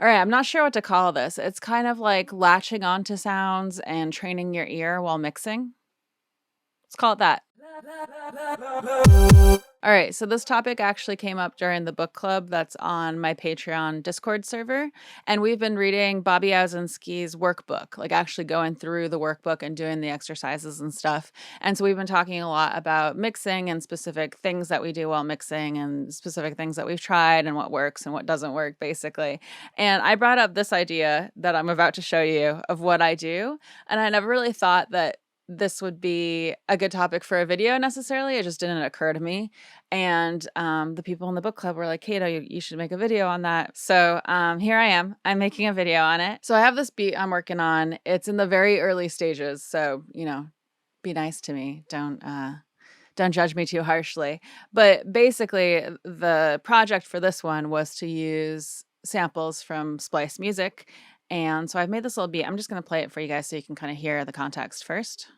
All right, I'm not sure what to call this. It's kind of like latching onto sounds and training your ear while mixing. Let's call it that. All right, so this topic actually came up during the book club that's on my Patreon Discord server. And we've been reading Bobby Owsinski's workbook, like actually going through the workbook and doing the exercises and stuff. And so we've been talking a lot about mixing and specific things that we do while mixing and specific things that we've tried and what works and what doesn't work, basically. And I brought up this idea that I'm about to show you of what I do. And I never really thought that this would be a good topic for a video necessarily. It just didn't occur to me. And the people in the book club were like, Cato, you should make a video on that. So here I am. I'm making a video on it. So I have this beat I'm working on. It's in the very early stages. So, be nice to me. Don't judge me too harshly. But basically, the project for this one was to use samples from Splice Music. And so I've made this little beat. I'm just going to play it for you guys so you can kind of hear the context first.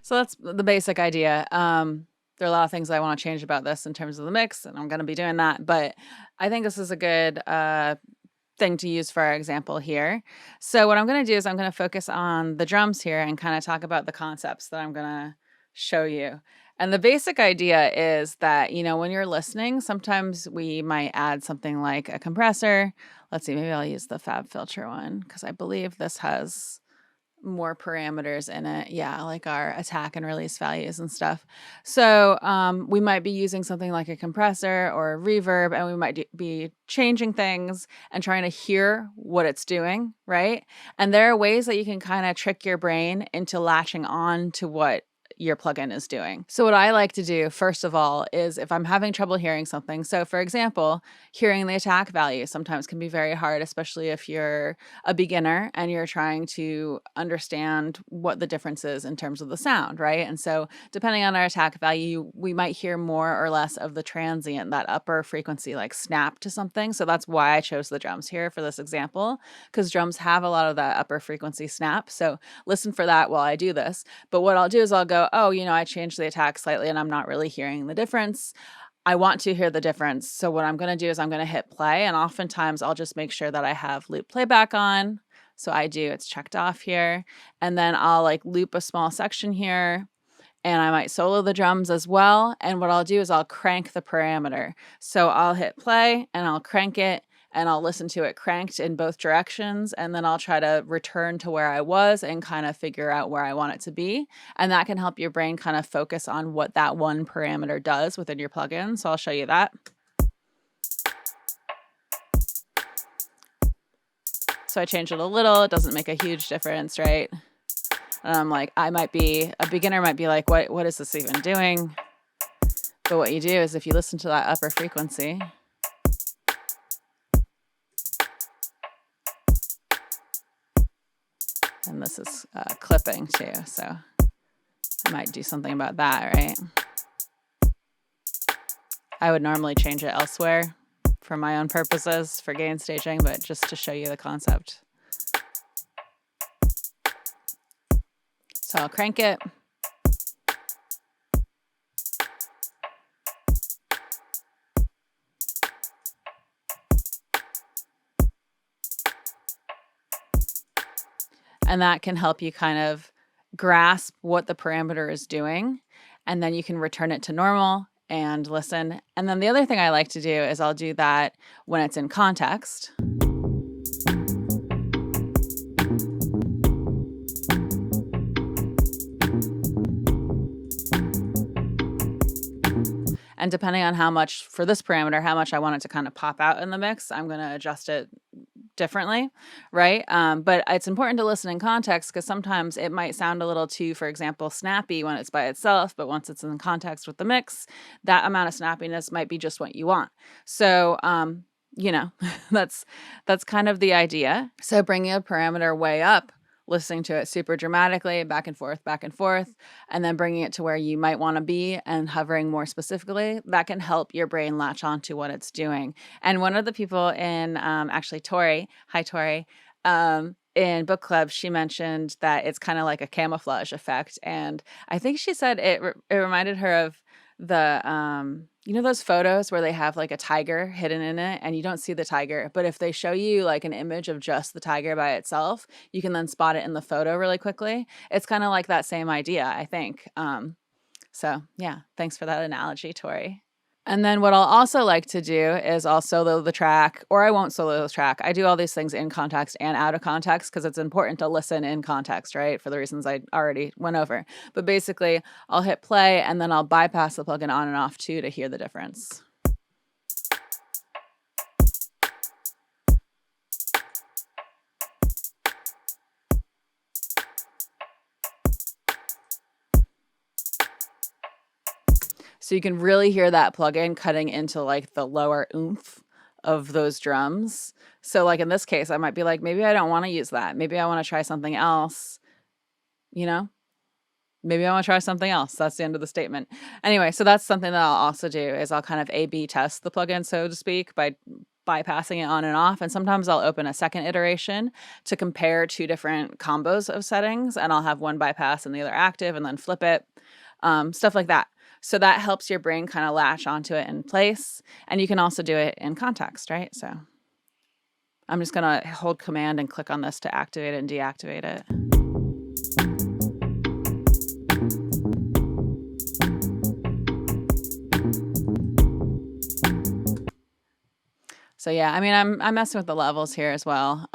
So that's the basic idea. There are a lot of things I want to change about this in terms of the mix, and I'm going to be doing that. But I think this is a good thing to use for our example here. So what I'm going to do is I'm going to focus on the drums here and kind of talk about the concepts that I'm going to show you. And the basic idea is that, when you're listening, sometimes we might add something like a compressor. Let's see, maybe I'll use the FabFilter one because I believe this has more parameters in it. Yeah, like our attack and release values and stuff. So we might be using something like a compressor or a reverb, and we might be changing things and trying to hear what it's doing, right? And there are ways that you can kind of trick your brain into latching on to what your plugin is doing. So what I like to do, first of all, is if I'm having trouble hearing something. So for example, hearing the attack value sometimes can be very hard, especially if you're a beginner and you're trying to understand what the difference is in terms of the sound, right? And so depending on our attack value, we might hear more or less of the transient, that upper frequency, like snap to something. So that's why I chose the drums here for this example, because drums have a lot of that upper frequency snap. So listen for that while I do this. But what I'll do is I'll go, oh, I changed the attack slightly and I'm not really hearing the difference. I want to hear the difference. So what I'm going to do is I'm going to hit play, and oftentimes I'll just make sure that I have loop playback on. So I do, it's checked off here. And then I'll loop a small section here, and I might solo the drums as well. And what I'll do is I'll crank the parameter. So I'll hit play and I'll crank it, and I'll listen to it cranked in both directions. And then I'll try to return to where I was and kind of figure out where I want it to be. And that can help your brain kind of focus on what that one parameter does within your plugin. So I'll show you that. So I change it a little. It doesn't make a huge difference, right? And I'm like, a beginner might be like, what is this even doing? But what you do is if you listen to that upper frequency, and this is clipping too, so I might do something about that, right? I would normally change it elsewhere for my own purposes, for gain staging, but just to show you the concept. So I'll crank it. And that can help you kind of grasp what the parameter is doing. And then you can return it to normal and listen. And then the other thing I like to do is I'll do that when it's in context. And depending on how much, for this parameter, how much I want it to kind of pop out in the mix, I'm going to adjust it differently, right? But it's important to listen in context, because sometimes it might sound a little too, for example, snappy when it's by itself, but once it's in context with the mix, that amount of snappiness might be just what you want. So, that's kind of the idea. So bringing a parameter way up listening to it super dramatically, back and forth, and then bringing it to where you might want to be and hovering more specifically, that can help your brain latch on to what it's doing. And one of the people in, actually Tori, hi Tori, in book club, she mentioned that it's kind of like a camouflage effect. And I think she said it reminded her of the, you know, those photos where they have like a tiger hidden in it and you don't see the tiger, but if they show you like an image of just the tiger by itself, you can then spot it in the photo really quickly. It's kind of like that same idea, I think. So yeah, thanks for that analogy, Tori. And then what I'll also like to do is I'll solo the track, or I won't solo the track. I do all these things in context and out of context because it's important to listen in context, right? For the reasons I already went over. But basically, I'll hit play and then I'll bypass the plugin on and off too to hear the difference. So you can really hear that plugin cutting into like the lower oomph of those drums. So like in this case, I might be like, maybe I don't want to use that. Maybe I want to try something else, you know? Maybe I want to try something else. That's the end of the statement. Anyway, so that's something that I'll also do is I'll kind of A/B test the plugin, so to speak, by bypassing it on and off. And sometimes I'll open a second iteration to compare two different combos of settings, and I'll have one bypass and the other active and then flip it, stuff like that. So that helps your brain kind of latch onto it in place. And you can also do it in context, right? So I'm just going to hold command and click on this to activate it and deactivate it. So yeah, I mean, I'm messing with the levels here as well.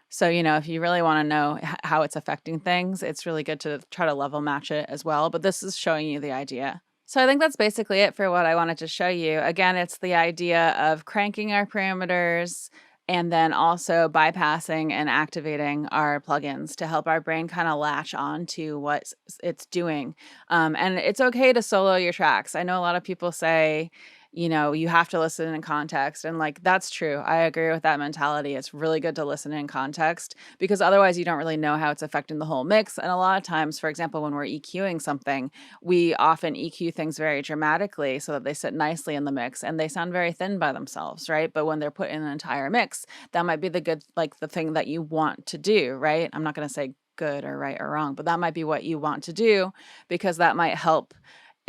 So, you know, if you really want to know how it's affecting things, it's really good to try to level match it as well. But this is showing you the idea. So I think that's basically it for what I wanted to show you. Again, it's the idea of cranking our parameters and then also bypassing and activating our plugins to help our brain kind of latch on to what it's doing. And it's okay to solo your tracks. I know a lot of people say, you know, you have to listen in context. And like, that's true. I agree with that mentality. It's really good to listen in context because otherwise you don't really know how it's affecting the whole mix. And a lot of times, for example, when we're EQing something, we often EQ things very dramatically so that they sit nicely in the mix and they sound very thin by themselves, right? But when they're put in an entire mix, that might be the good, like the thing that you want to do, right? I'm not going to say good or right or wrong, but that might be what you want to do because that might help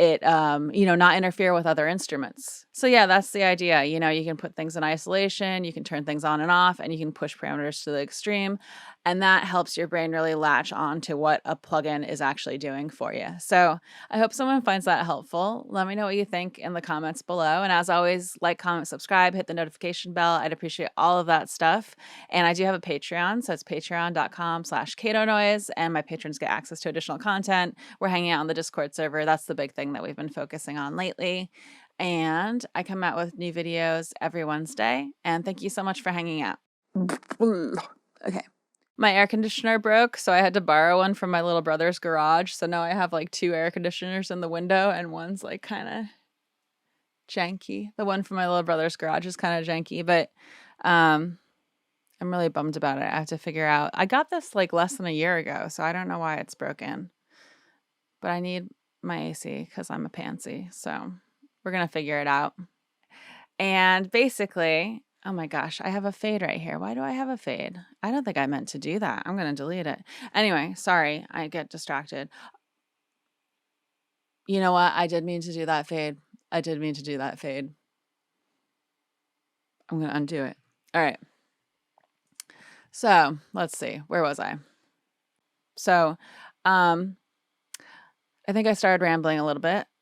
it, you know, not interfere with other instruments. So yeah, that's the idea. You know, you can put things in isolation, you can turn things on and off, and you can push parameters to the extreme. And that helps your brain really latch on to what a plugin is actually doing for you. So I hope someone finds that helpful. Let me know what you think in the comments below. And as always, like, comment, subscribe, hit the notification bell. I'd appreciate all of that stuff. And I do have a Patreon. So it's patreon.com/CatoNoise. And my patrons get access to additional content. We're hanging out on the Discord server. That's the big thing that we've been focusing on lately. And I come out with new videos every Wednesday. And thank you so much for hanging out. Okay. My air conditioner broke, so I had to borrow one from my little brother's garage. So now I have like two air conditioners in the window, and one's like kind of janky. The one from my little brother's garage is kind of janky, but I'm really bummed about it. I have to figure out. I got this like less than a year ago, so I don't know why it's broken. But I need my AC because I'm a pansy. So we're going to figure it out. And basically, oh my gosh, I have a fade right here. Why do I have a fade? I don't think I meant to do that. I'm going to delete it. Anyway, sorry, I get distracted. You know what? I did mean to do that fade. I did mean to do that fade. I'm going to undo it. All right. So let's see. Where was I? So I think I started rambling a little bit.